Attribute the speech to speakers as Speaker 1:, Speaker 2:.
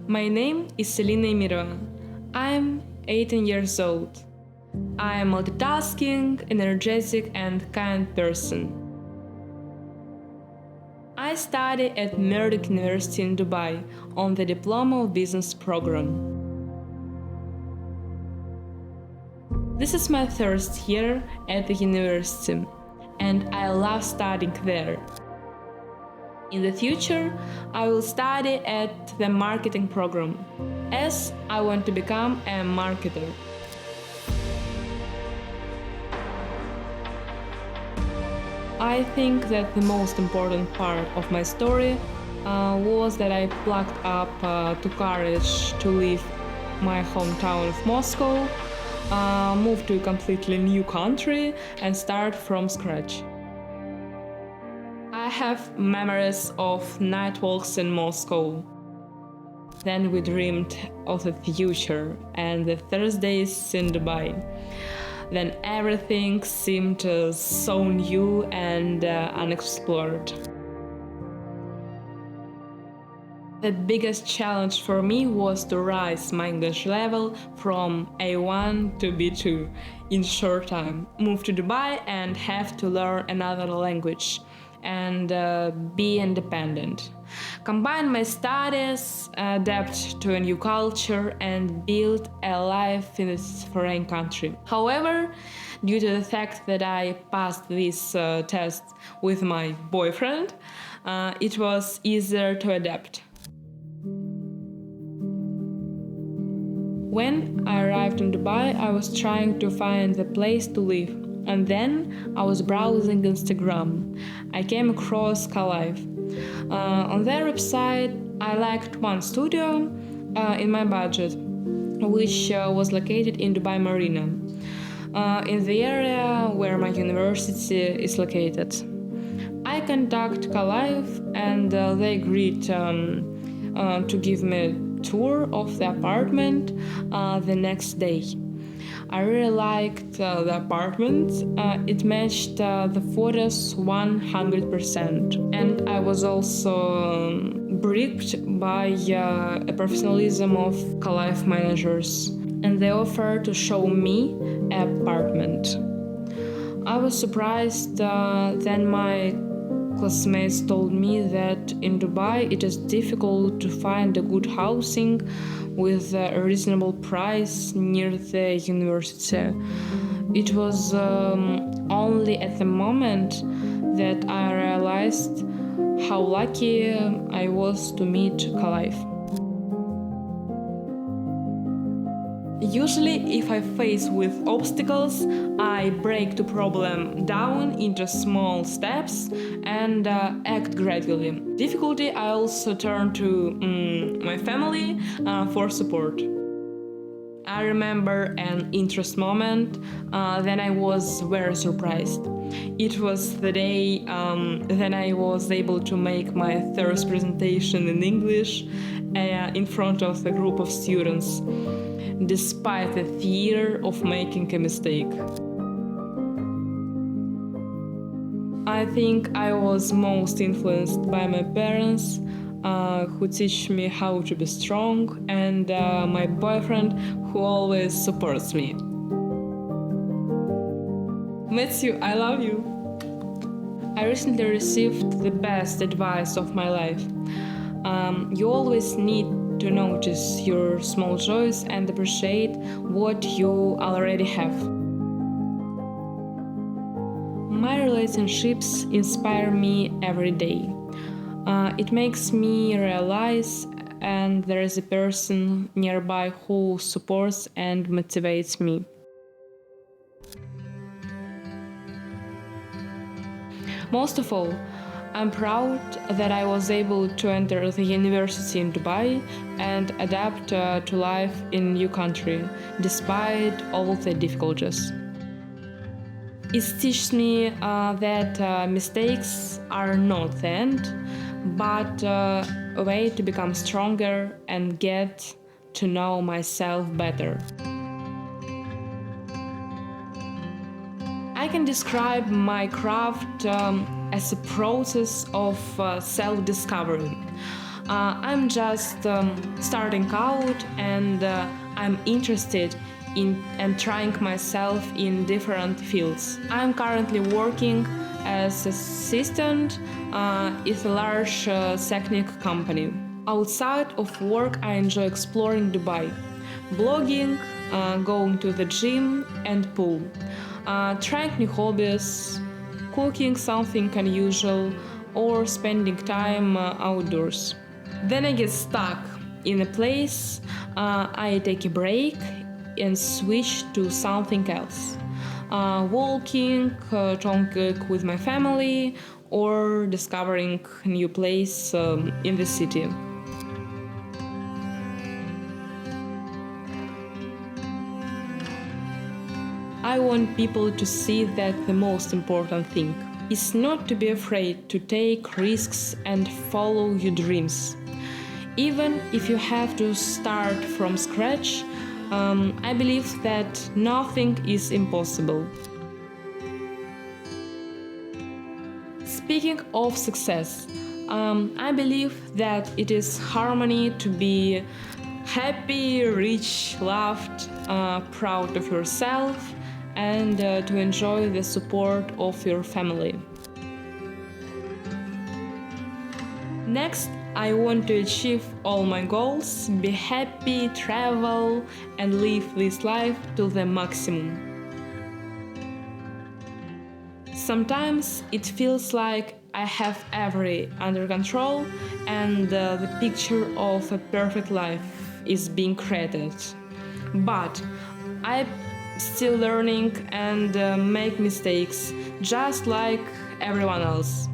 Speaker 1: My name is Elina. I'm 18 years old. I am multitasking, energetic, and kind person. I study at Murdoch University in Dubai on the Diploma of Business program. This is my first year at the university, and I love studying there. In the future, I will study at the marketing program, as I want to become a marketer. I think that the most important part of my story was that I plucked up the courage to leave my hometown of Moscow, move to a completely new country, and start from scratch. I have memories of night walks in Moscow. Then we dreamed of the future and the Thursdays in Dubai. Then everything seemed so new and unexplored. The biggest challenge for me was to rise my English level from A1 to B2 in short time, move to Dubai and have to learn another language and be independent. Combine my studies, adapt to a new culture, and build a life in this foreign country. However, due to the fact that I passed this test with my boyfriend, it was easier to adapt. When I arrived in Dubai, I was trying to find the place to live, and then I was browsing Instagram. I came across Kalive. On their website, I liked one studio in my budget, which was located in Dubai Marina, in the area where my university is located. I contacted Kalive, and they agreed to give me a tour of the apartment the next day. I really liked the apartment. It matched the photos 100%. And I was also briefed by a professionalism of Kalive managers. And they offered to show me an apartment. I was surprised. Then my classmates told me that in Dubai it is difficult to find a good housing with a reasonable price near the university. It was only at the moment that I realized how lucky I was to meet Kalive. Usually, if I face with obstacles, I break the problem down into small steps and act gradually. Difficulty, I also turn to my family for support. I remember an interest moment, then I was very surprised. It was the day then I was able to make my first presentation in English in front of a group of students, despite the fear of making a mistake. I think I was most influenced by my parents, who teach me how to be strong, and my boyfriend, who always supports me. Matthew, I love you. I recently received the best advice of my life. You always need to notice your small joys and appreciate what you already have. My relationships inspire me every day. It makes me realize and there is a person nearby who supports and motivates me. Most of all, I'm proud that I was able to enter the university in Dubai and adapt to life in a new country, despite all the difficulties. It teaches me that mistakes are not the end, but a way to become stronger and get to know myself better. I can describe my craft as a process of self-discovery. I'm just starting out, and I'm interested in and trying myself in different fields. I'm currently working as assistant in a large technic company. Outside of work, I enjoy exploring Dubai, blogging, going to the gym and pool, trying new hobbies, cooking something unusual, or spending time outdoors. Then I get stuck in a place, I take a break and switch to something else. Walking, talking with my family, or discovering a new place in the city. I want people to see that the most important thing is not to be afraid to take risks and follow your dreams. Even if you have to start from scratch, I believe that nothing is impossible. Speaking of success, I believe that it is harmony to be happy, rich, loved, proud of yourself, and to enjoy the support of your family. Next, I want to achieve all my goals, be happy, travel, and live this life to the maximum. Sometimes it feels like I have everything under control and the picture of a perfect life is being created. But I'm still learning and make mistakes just like everyone else.